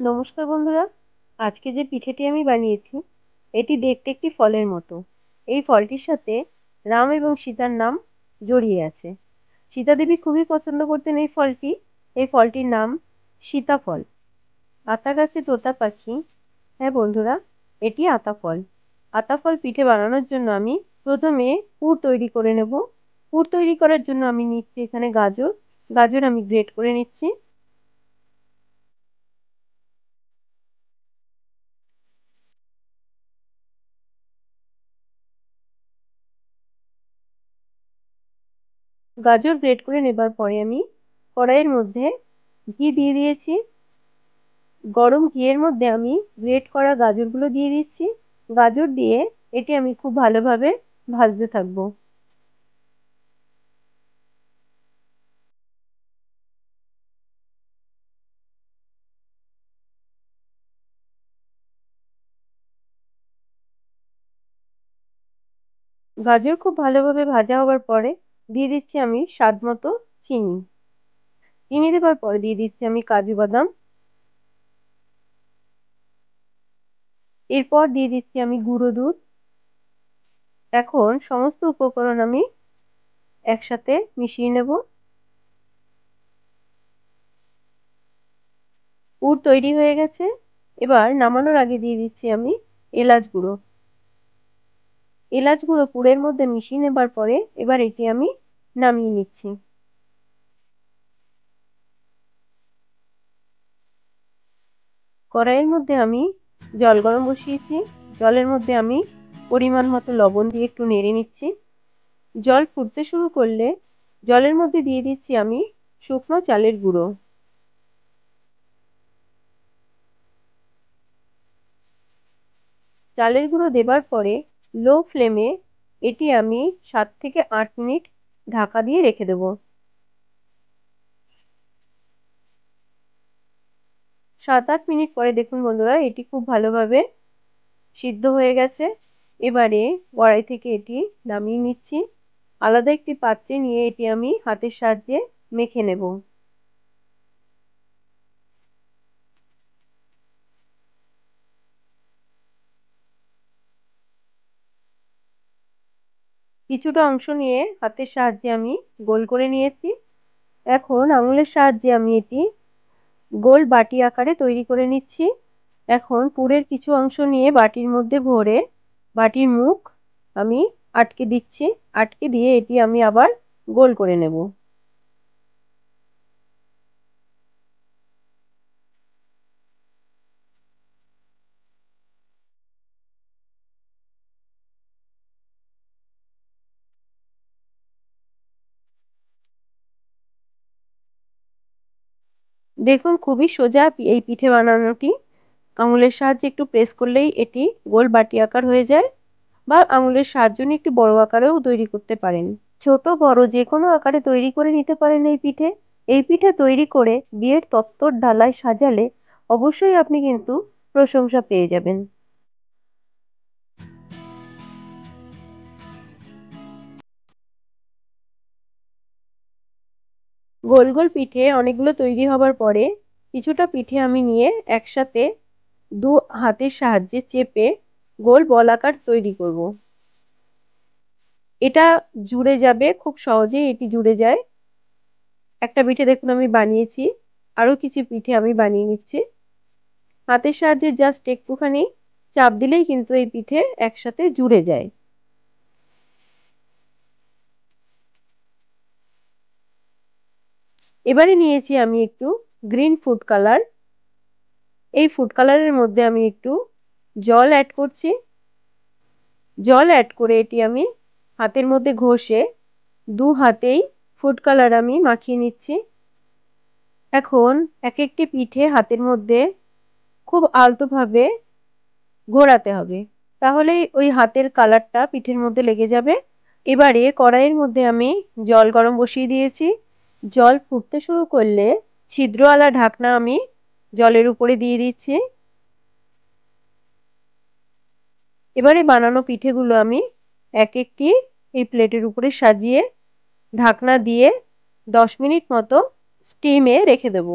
নমস্কার বন্ধুরা, আজকে যে পিঠেটি আমি বানিয়েছি এটি দেখতে একটি ফলের মতো। এই ফলটির সাথে রাম এবং সীতার নাম জড়িয়ে আছে। সীতা দেবী খুবই পছন্দ করতেন এই ফলটি। এই ফলটির নাম সীতাফল। আতা গাছে তোতা পাখি। হ্যাঁ বন্ধুরা, এটি আতা ফল। আতা ফল পিঠে বানানোর জন্য আমি প্রথমে পুর তৈরি করে নেব। পুর তৈরি করার জন্য আমি নিচ্ছি এখানে গাজর। গাজর আমি গ্রেট করে নিচ্ছি। গাজর গ্রেট করে নেবার পরে আমি কড়াইয়ের মধ্যে ঘি দিয়ে দিয়েছি। গরম ঘিয়ের মধ্যে আমি গ্রেট করা গাজরগুলো দিয়ে দিচ্ছি। গাজর দিয়ে এটি আমি খুব ভালোভাবে ভাজতে থাকবো। গাজর খুব ভালোভাবে ভাজা হবার পরে দিয়ে দিচ্ছি আমি স্বাদ মতো চিনি। চিনি দেবার পরে দিয়ে দিচ্ছি আমি কাজু বাদাম। এরপর দিয়ে দিচ্ছি আমি গুঁড়ো দুধ। এখন সমস্ত উপকরণ আমি একসাথে মিশিয়ে নেব। পুর তৈরি হয়ে গেছে। এবার নামানোর আগে দিয়ে দিচ্ছি আমি এলাচ গুঁড়ো। এলাচ গুঁড়ো পুরের মধ্যে মিশিয়ে নেবার পরে এবার এটি আমি নামিয়ে নিচ্ছি। কড়াইয়ের মধ্যে আমি জল গরম বসিয়েছি। জলের মধ্যে আমি পরিমাণ মতো লবণ দিয়ে একটু নেড়ে নিচ্ছি। জল ফুটতে শুরু করলে জলের মধ্যে দিয়ে দিচ্ছি আমি শুকনো চালের গুঁড়ো। চালের গুঁড়ো দেবার পরে লো ফ্লেমে এটি আমি 7 থেকে 8 মিনিট ঢাকা দিয়ে রেখে দেব। 7-8 মিনিট পরে দেখুন বন্ধুরা, এটি খুব ভালোভাবে সিদ্ধ হয়ে গেছে। এবারে কড়াই থেকে এটি নামিয়ে নিচ্ছি। আলাদা একটি পাত্রে নিয়ে এটি আমি হাতের সাহায্যে মেখে নেব। কিছুটা অংশ নিয়ে হাতের সাহায্যে আমি গোল করে নিয়েছি। এখন আঙুলের সাহায্যে আমি এটি গোল বাটি আকারে তৈরি করে নিচ্ছি। এখন পুরের কিছু অংশ নিয়ে বাটির মধ্যে ভরে বাটির মুখ আমি আটকে দিচ্ছি। আটকে দিয়ে এটি আমি আবার গোল করে নেব। দেখুন খুবই সোজা এই পিঠে বানানোটি। আঙুলের সাহায্যে একটু প্রেস করলেই এটি গোল বাটি আকার হয়ে যায়, বা আঙুলের সাহায্য নিয়ে একটু বড় আকারেও তৈরি করতে পারেন। ছোট বড় যে কোনো আকারে তৈরি করে নিতে পারেন এই পিঠে। এই পিঠে তৈরি করে বিয়ের তত্ত্বর ডালায় সাজালে অবশ্যই আপনি কিন্তু প্রশংসা পেয়ে যাবেন। গোল গোল পিঠে অনেকগুলো তৈরি হবার পরে কিছুটা পিঠে আমি নিয়ে একসাথে দু হাতের সাহায্যে চেপে গোল বলাকার তৈরি করব। এটা জুড়ে যাবে, খুব সহজেই এটি জুড়ে যায়। একটা পিঠে দেখুন আমি বানিয়েছি, আরো কিছু পিঠে আমি বানিয়ে নিচ্ছি। হাতের সাহায্যে জাস্ট একটুখানি চাপ দিলেই কিন্তু এই পিঠে একসাথে জুড়ে যায়। এবারে নিয়েছি আমি একটু গ্রিন ফুড কালার। এই ফুড কালারের মধ্যে আমি একটু জল অ্যাড করছি। জল অ্যাড করে এটি আমি হাতের মধ্যে ঘষে দু হাতেই ফুড কালার আমি মাখিয়ে নিচ্ছি। এখন এক একটি পিঠে হাতের মধ্যে খুব আলতোভাবে ঘোরাতে হবে, তাহলেই ওই হাতের কালারটা পিঠের মধ্যে লেগে যাবে। এবারে কড়াইয়ের মধ্যে আমি জল গরম বসিয়ে দিয়েছি। জল ফুটতে শুরু করলে ছিদ্রওয়ালা ঢাকনা আমি জলের উপরে দিয়ে দিচ্ছি। এবারে বানানো পিঠেগুলো আমি এক একটি এই প্লেটের উপরে সাজিয়ে ঢাকনা দিয়ে 10 মিনিট মতো স্টিমে রেখে দেব।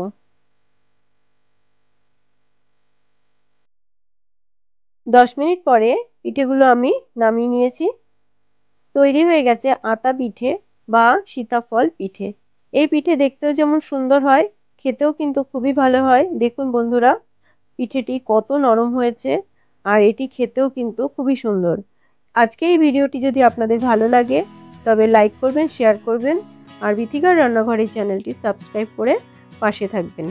10 মিনিট পরে পিঠেগুলো আমি নামিয়ে নিয়েছি। তৈরি হয়ে গেছে আতা পিঠে বা সীতাফল পিঠে। এই পিঠে দেখতেও যেমন সুন্দর হয়, খেতেও কিন্তু খুবই ভালো হয়। দেখুন বন্ধুরা, পিঠেটি কত নরম হয়েছে আর এটি খেতেও কিন্তু খুবই সুন্দর। আজকে এই ভিডিওটি যদি আপনাদের ভালো লাগে তবে লাইক করবেন, শেয়ার করবেন আর বিথিকার রান্নাঘরের চ্যানেলটি সাবস্ক্রাইব করে পাশে থাকবেন।